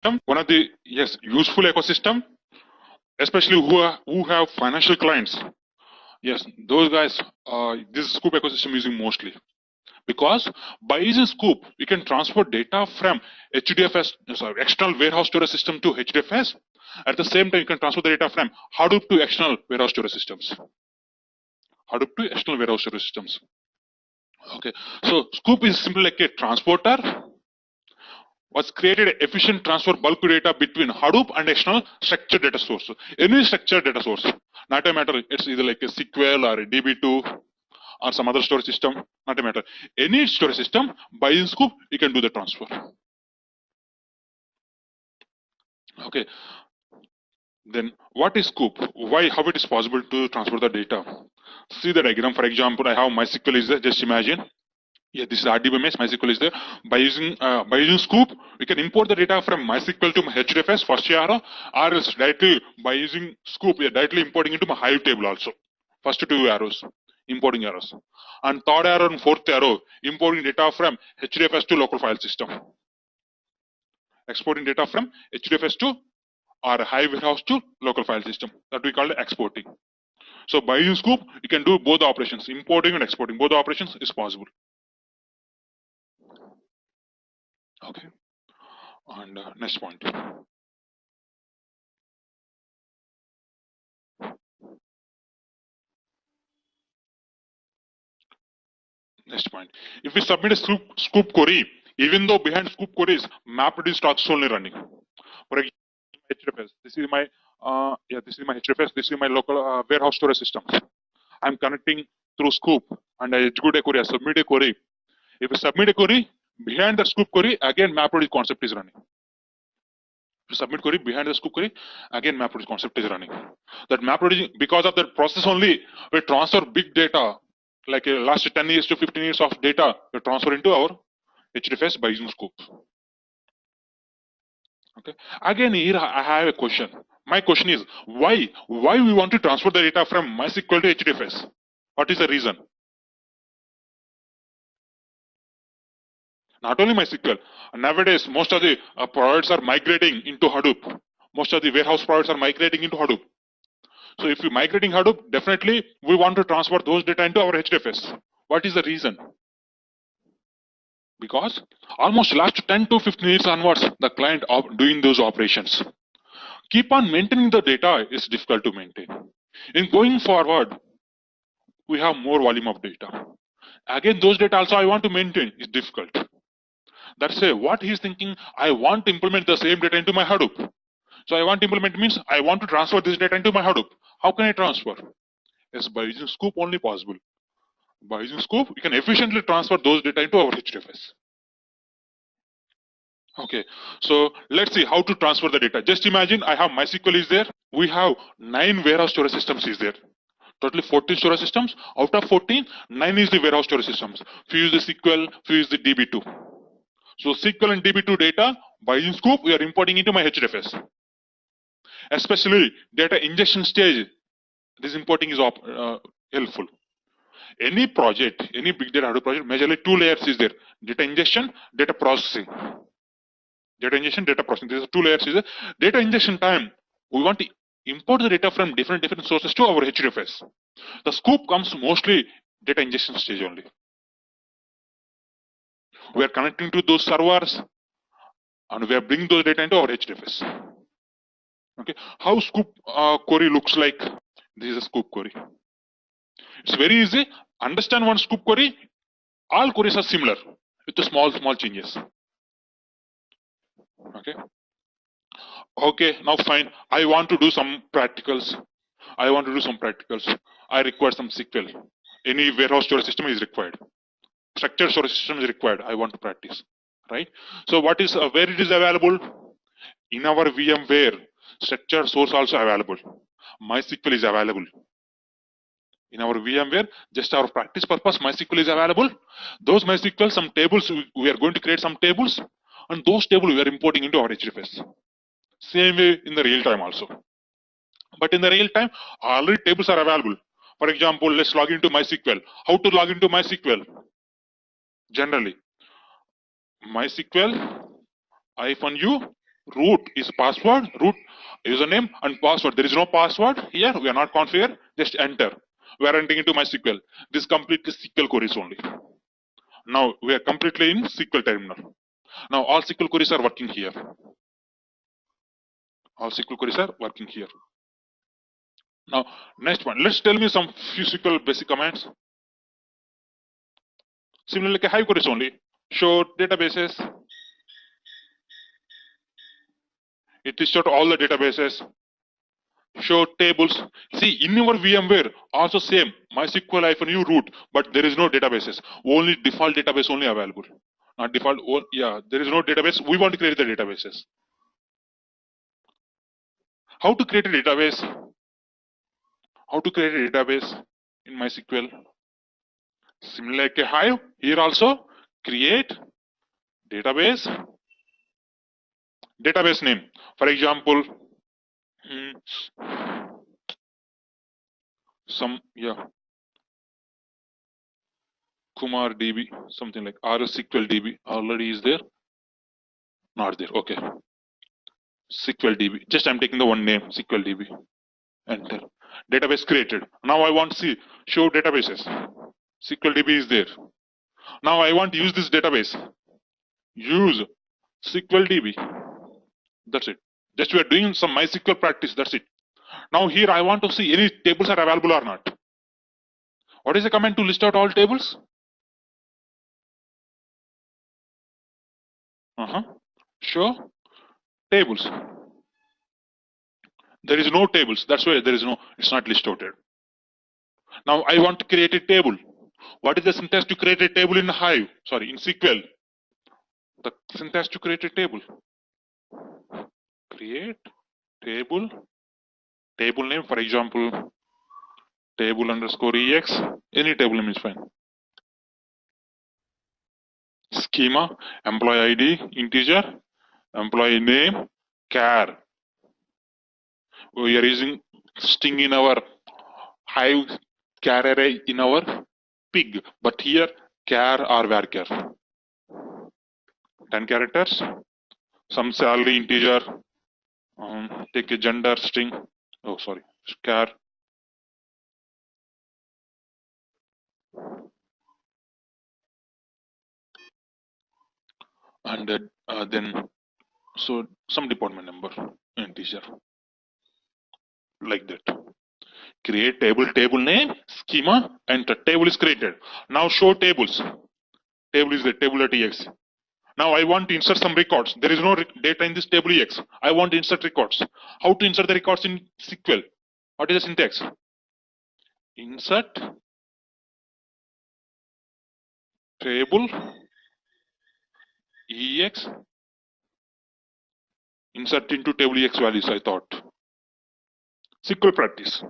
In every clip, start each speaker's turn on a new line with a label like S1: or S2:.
S1: one of the useful ecosystem, especially who have financial clients. Yes, those guys, this Sqoop ecosystem using mostly, because by using Sqoop, we can transfer data from Hdfs, sorry, external warehouse storage system to Hdfs. At the same time, you can transfer the data from Hadoop to external warehouse storage systems. Hadoop to external warehouse storage systems. Okay, so Sqoop is simply like a transporter. Was created efficient transfer bulk data between Hadoop and external structured data source. Any structured data source, not a matter, it's either like a SQL or a DB2 or some other storage system, not a matter. Any storage system, by using Sqoop, you can do the transfer. Okay. Then what is Sqoop? Why, how it is possible to transfer the data? See the diagram. For example, I have MySQL is there. Just imagine. Yeah, this is RDBMS. MySQL is there. By using Sqoop, we can import the data from MySQL to my Hdfs first arrow, or else directly by using Sqoop, we are directly importing into my Hive table also. First two arrows, importing arrows, and third arrow and fourth arrow, importing data from Hdfs to local file system. Exporting data from Hdfs to or Hive warehouse to local file system. That we call exporting. So by using Sqoop, you can do both the operations, importing and exporting. Both the operations is possible. Okay. And next point. Next point. If we submit a Sqoop query, even though behind Sqoop query is MapReduce stocks only running. For example, Hdfs. This is my this is my Hdfs. This is my local warehouse storage system. I'm connecting through Sqoop and I execute a query. I submit a query. If I submit a query, behind the Sqoop query, again MapReduce concept is running. If you submit query behind the Sqoop query, again MapReduce concept is running. That MapReduce, because of that process only, we transfer big data, like last 10 years to 15 years of data, we transfer into our Hdfs by using Sqoop. Okay. Again, here I have a question. My question is why we want to transfer the data from MySQL to Hdfs? What is the reason? Not only MySQL. Nowadays, most of the products are migrating into Hadoop. Most of the warehouse products are migrating into Hadoop. So if you're migrating Hadoop, definitely we want to transfer those data into our Hdfs. What is the reason? Because almost last 10 to 15 years onwards, the client doing those operations. Keep on maintaining the data is difficult to maintain. In going forward, we have more volume of data. Again, those data also I want to maintain is difficult. That's what he's thinking. I want to implement the same data into my Hadoop. So I want to implement means I want to transfer this data into my Hadoop. How can I transfer? Yes, by using Sqoop only possible. By using Sqoop, we can efficiently transfer those data into our Hdfs. Okay, so let's see how to transfer the data. Just imagine I have MySQL is there. We have 9 warehouse storage systems is there. Totally 14 storage systems. Out of 14, 9 is the warehouse storage systems. Few use the SQL, few use the DB2. So SQL and DB2 data, by using Sqoop, we are importing into my Hdfs. Especially data ingestion stage, this importing is helpful. Any project, any big data Hadoop project, majorly 2 layers is there. Data ingestion, data processing. Data ingestion, data processing. These are 2 layers is there. Data ingestion time, we want to import the data from different sources to our Hdfs. The Sqoop comes mostly data ingestion stage only. We are connecting to those servers and we are bringing those data into our Hdfs. Okay, how Sqoop query looks like? This is a Sqoop query. It's very easy. Understand one Sqoop query. All queries are similar with the small changes. Okay. Okay, now fine. I want to do some practicals. I require some SQL. Any warehouse storage system is required. Structured storage system is required. I want to practice. Right. So what is where it is available? In our VMware, structured source also available. MySQL is available. In our VMware, just our practice purpose, MySQL is available. Those MySQL, some tables, we are going to create some tables, and those tables we are importing into our Hdfs. Same way in the real time also. But in the real time, already tables are available. For example, let's log into MySQL. How to log into MySQL? Generally, MySQL -u Root is password, root username and password. There is no password here. We are not configure. Just enter. We are entering into MySQL. This completely SQL queries only. Now we are completely in SQL terminal. Now all SQL queries are working here. All SQL queries are working here. Now next one. Let's tell me some few SQL basic commands. Similarly, like a Hive queries only. Show databases. It is showed all the databases. Show tables. See, in your VMware also same MySQL-u root, but there is no databases. Only default database only available. Not default. Yeah, there is no database. We want to create the databases. How to create a database? How to create a database in MySQL? Similar like a Hive. Here also create database. Database name. For example, some Kumar DB, something like RSQL DB already is there. Not there. Okay. SQL DB. Just I'm taking the one name, SQL DB. Enter. Database created. Now I want to see show databases. SQL DB is there. Now I want to use this database. Use SQL DB. That's it. Just we are doing some MySQL practice. That's it. Now here I want to see any tables are available or not. What is the command to list out all tables? Show tables. There is no tables. That's why there is no. It's not list outed. Now I want to create a table. What is the syntax to create a table in Hive? Sorry, in SQL. The syntax to create a table. Create table. Table name, for example, table underscore ex. Any table name is fine. Schema, employee ID, integer, employee name, char. We are using string in our Hive, char array in our pig, but here char or varchar. 10 characters, some salary integer, take a gender string. Oh, sorry, char. And then so some department number, integer, like that. Create table name, schema, enter. Table is created. Now show tables. Table is the table.ex. Now I want to insert some records. There is no data in this table ex. I want to insert records. How to insert the records in SQL? What is the syntax? Insert table ex. Insert into table ex values, I thought. SQL practice.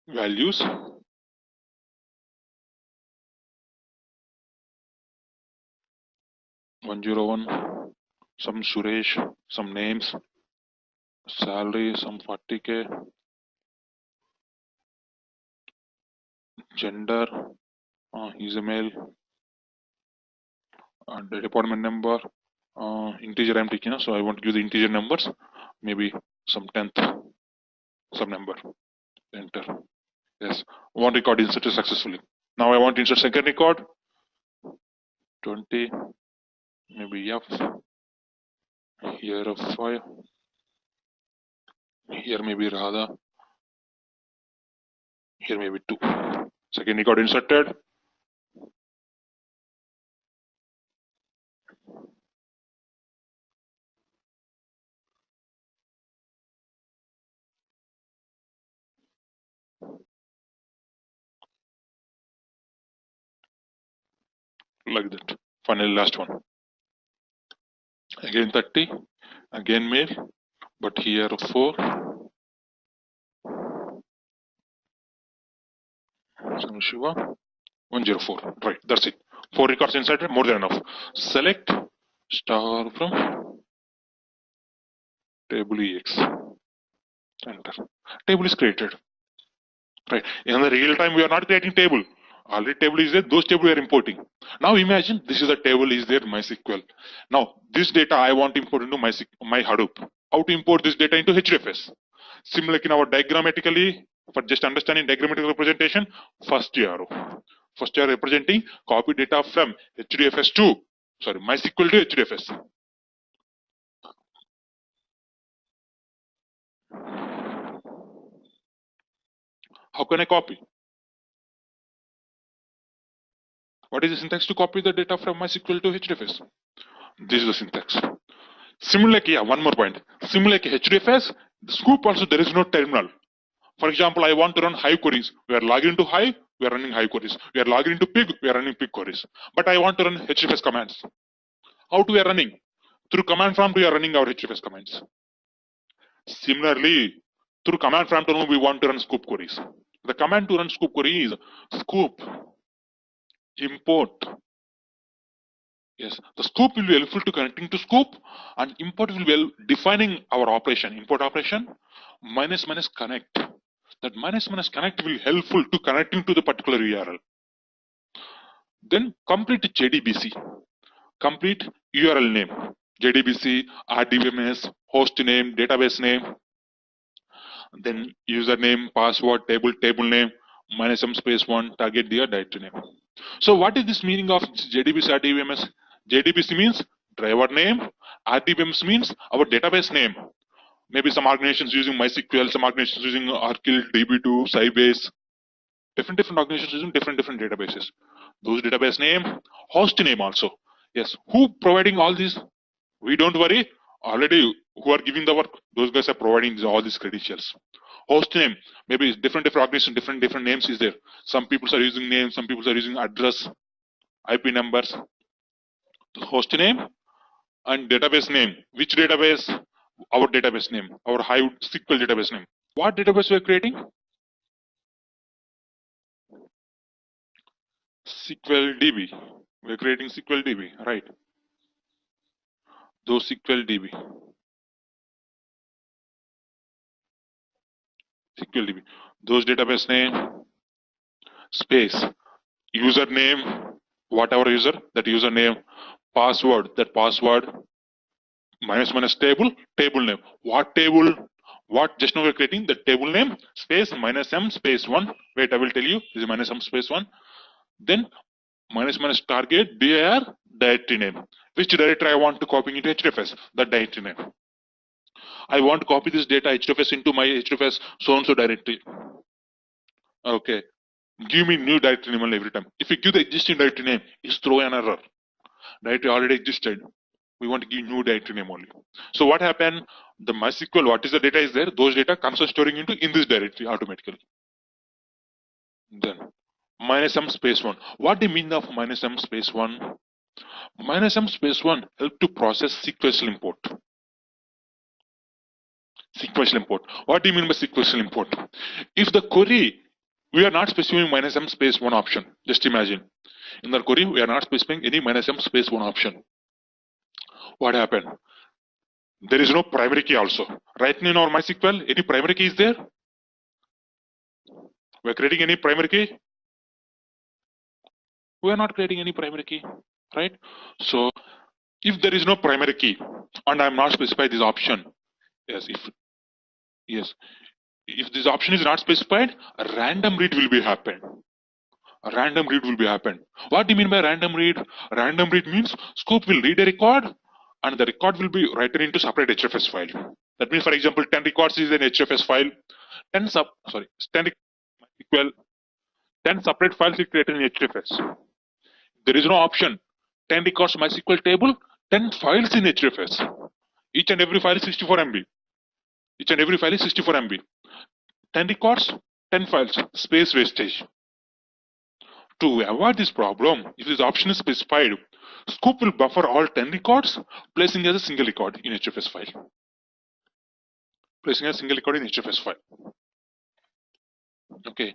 S1: Values. $101, some Suresh, some names, salary, some 40K, gender, he's a male, the department number, integer I'm taking, so I want to give the integer numbers, maybe some 10th, some number, enter. Yes, one record inserted successfully. Now I want to insert second record, 20, maybe F, here of 5, here maybe Radha, here maybe 2. Second record inserted. Like that. Finally, last one. Again 30, again male, but here 4. Shiva, 104. Right, that's it. 4 records inserted, more than enough. Select star from table ex. Enter. Table is created. Right. In the real time, we are not creating table. Already table is there, those table we are importing. Now imagine this is a table is there MySQL. Now this data I want to import into my Hadoop. How to import this data into Hdfs? Similar in our diagrammatically, for just understanding diagrammatic representation, first arrow. First arrow representing copy data from Hdfs to MySQL to Hdfs. How can I copy? What is the syntax to copy the data from MySQL to Hdfs? This is the syntax. Similarly, one more point. Similarly, Hdfs, the Sqoop also there is no terminal. For example, I want to run Hive queries. We are logging into Hive, we are running Hive queries. We are logging into Pig, we are running Pig queries. But I want to run Hdfs commands. How to we are running? Through command prompt we are running our Hdfs commands. Similarly, through command prompt we want to run Sqoop queries. The command to run Sqoop query is Sqoop import. Yes, the Sqoop will be helpful to connecting to Sqoop, and import will be defining our operation. Import operation minus connect. That minus connect will be helpful to connecting to the particular URL. Then complete JDBC. Complete URL name. JDBC, RDBMS, host name, database name. Then username, password, table name, minus some space one, target the directory name. So what is this meaning of JDBC, RDBMS? JDBC means driver name, RDBMS means our database name. Maybe some organizations using MySQL, some organizations using Oracle, DB2, Sybase. Different organizations using different databases. Those database name, host name also. Yes, who providing all these? We don't worry. Already who are giving the work, those guys are providing all these credentials. Host name, maybe different organizations, different names is there. Some people are using names, some people are using address, IP numbers. Host name and database name. Which database? Our database name, our Hive SQL database name. What database we are creating? SQL DB. We are creating SQL DB, right? Those SQL DB. SQL DB. Those database name, space, username, whatever user, that username, password, that password, minus table name. What table? What just now we are creating the table name, space minus m space 1. Wait, I will tell you. This is minus m space 1. Then minus target dir directory name. Which directory I want to copy into Hdfs? The directory name. I want to copy this data Hdfs into my Hdfs so and so directory. Okay. Give me new directory name every time. If you give the existing directory name, it's throw an error. Directory already existed. We want to give new directory name only. So what happened? The MySQL, what is the data is there? Those data comes storing into in this directory automatically. Then minus m space 1. What do you mean of minus m space 1? Minus m space 1 help to process sequential import. Sequential import. What do you mean by sequential import? If the query, we are not specifying minus m space 1 option. Just imagine. In the query, we are not specifying any minus m space 1 option. What happened? There is no primary key also. Right now in our MySQL, any primary key is there? We are creating any primary key? We are not creating any primary key, right? So if there is no primary key and I am not specified this option, if this option is not specified, a random read will be happen. A random read will be happen. What do you mean by random read? Random read means Sqoop will read a record and the record will be written into separate HFS file. That means, for example, 10 records is an HFS file. 10 separate files is created in HFS. There is no option. 10 records MySQL table, 10 files in HFS. Each and every file is 64 MB. Each and every file is 64 MB. 10 records, 10 files, space wastage. To avoid this problem, if this option is specified, Sqoop will buffer all 10 records, placing as a single record in HFS file. Placing a single record in HFS file. Okay.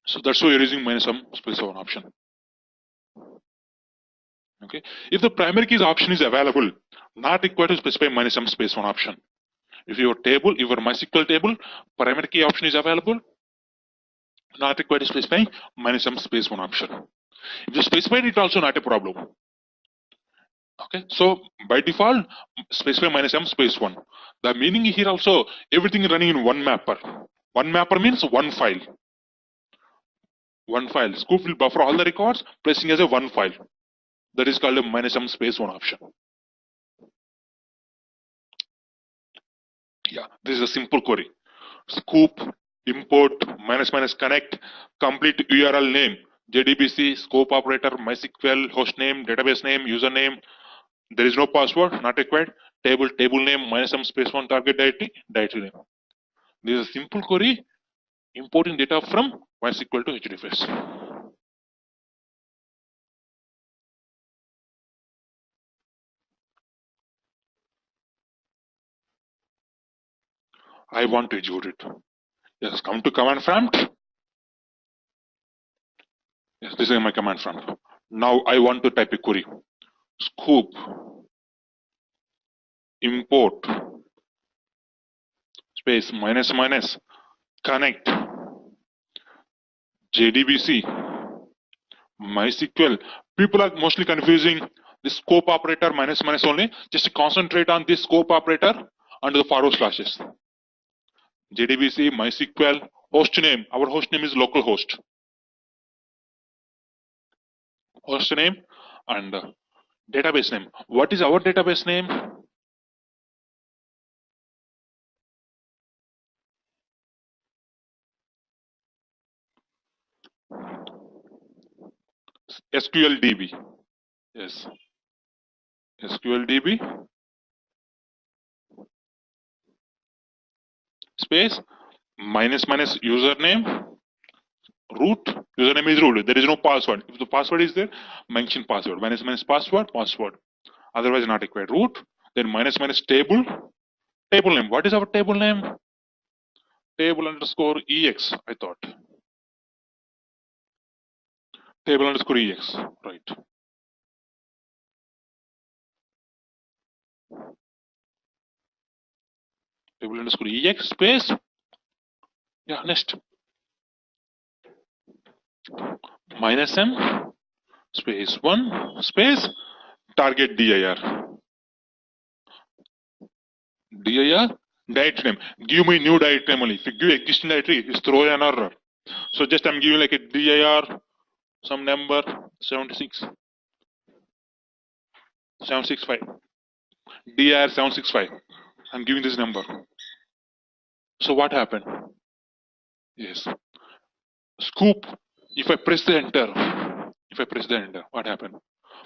S1: So that's why you're using minus some space 1 option. Okay. If the primary keys option is available, not required to specify minus some space 1 option. If your table, your MySQL table, primary key option is available, Not required specifying minus m space one option. If you specify it, also not a problem. Okay, so by default, specify minus m space one. The meaning here also, everything running in one mapper. One mapper means one file. One file. Sqoop will buffer all the records, placing as a one file. That is called a minus m space one option. Yeah, this is a simple query. Sqoop import minus minus connect complete URL name JDBC scope operator MySQL hostname database name username. There is no password, not required. Table name minus some space one target directory name. This is a simple query importing data from MySQL to Hdfs. I want to execute it. Yes, come to command prompt. Yes, this is my command prompt. Now I want to type a query. Sqoop import space minus minus connect JDBC MySQL. People are mostly confusing the scope operator minus minus only. Just concentrate on this scope operator under the forward slashes. JDBC, MySQL, host name. Our host name is localhost. Host name and database name. What is our database name? SQLDB. Yes, SQLDB space minus minus username root. Username is root. There is no password. If the password is there, mention password. Minus minus password. Otherwise not required. Root. Then minus minus table. Table name. What is our table name? Table underscore ex. I thought. Table underscore ex. Right. Table underscore ex space. Yeah. Next. Minus m space one space target dir. Dir directory name. Give me new directory name only. If you give existing directory, it's throw an error. So just I'm giving like a dir some number 76 765 dir 765. I'm giving this number. So what happened? Yes. Sqoop. If I press the enter, what happened?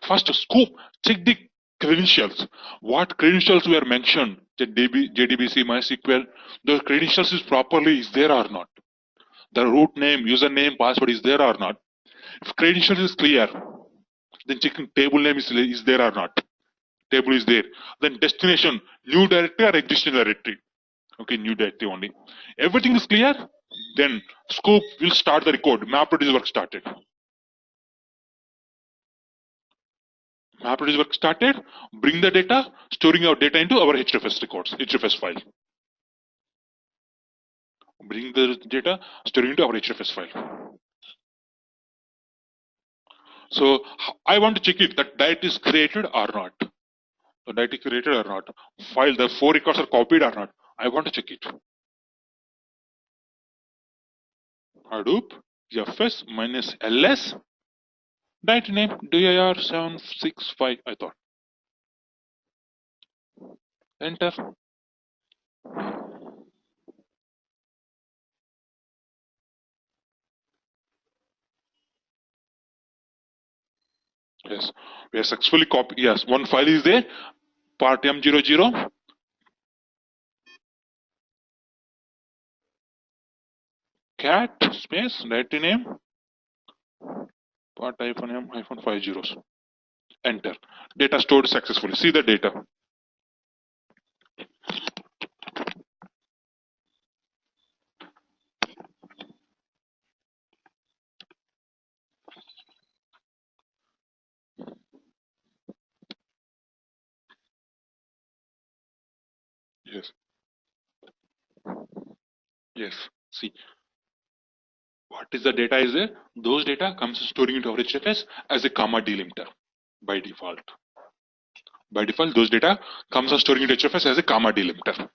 S1: First, Sqoop, check the credentials. What credentials were mentioned? JDBC, MySQL. Those credentials is properly is there or not? The root name, username, password is there or not? If credentials is clear, then checking table name is there or not. Table is there. Then destination, new directory or existing directory. Okay, new directory only. Everything is clear. Then Sqoop will start the record. MapReduce work started. MapReduce work started. Bring the data, storing our data into our Hdfs records, Hdfs file. Bring the data, storing into our Hdfs file. So I want to check if that directory is created or not. The directory created or not. File, the 4 records are copied or not. I want to check it. Hadoop fs minus ls directory name dir765. I thought. Enter. Yes, we have successfully copied. Yes, one file is there. Part m00 cat space directory name part -m 5 zeros. Enter. Data stored successfully. See the data. Yes. Yes. See. What is the data is there? Those data comes storing into our HFS as a comma delimiter by default. By default, those data comes storing into HFS as a comma delimiter.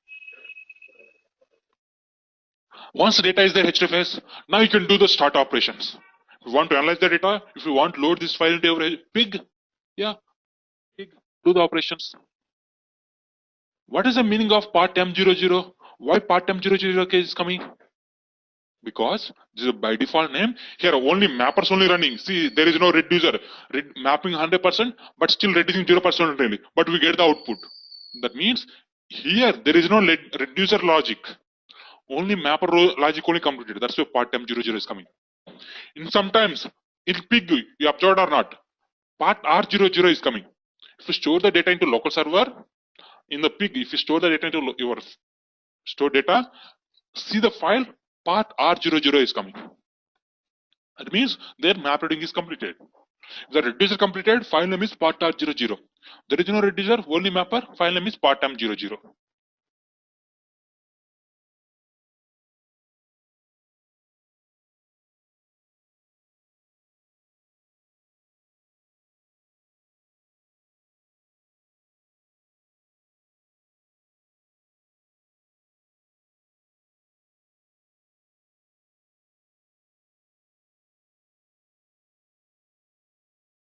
S1: Once the data is there HFS, now you can do the start operations. If you want to analyze the data, if you want to load this file into your pig, yeah, pig, do the operations. What is the meaning of part M00? Why part M00 case is coming? Because this is by default name. Here only mappers only running. See, there is no reducer. Mapping 100%, but still reducing 0% only. But we get the output. That means here there is no reducer logic. Only mapper logic only completed. That's why part M00 is coming. In sometimes in pig you observed or not, part R00 is coming. If you store the data into local server, in the pig, if you store the data into your store data, see the file part R00 is coming. That means their map reading is completed. If the reducer completed, file name is part R00. There is no reducer, only mapper, file name is part M00.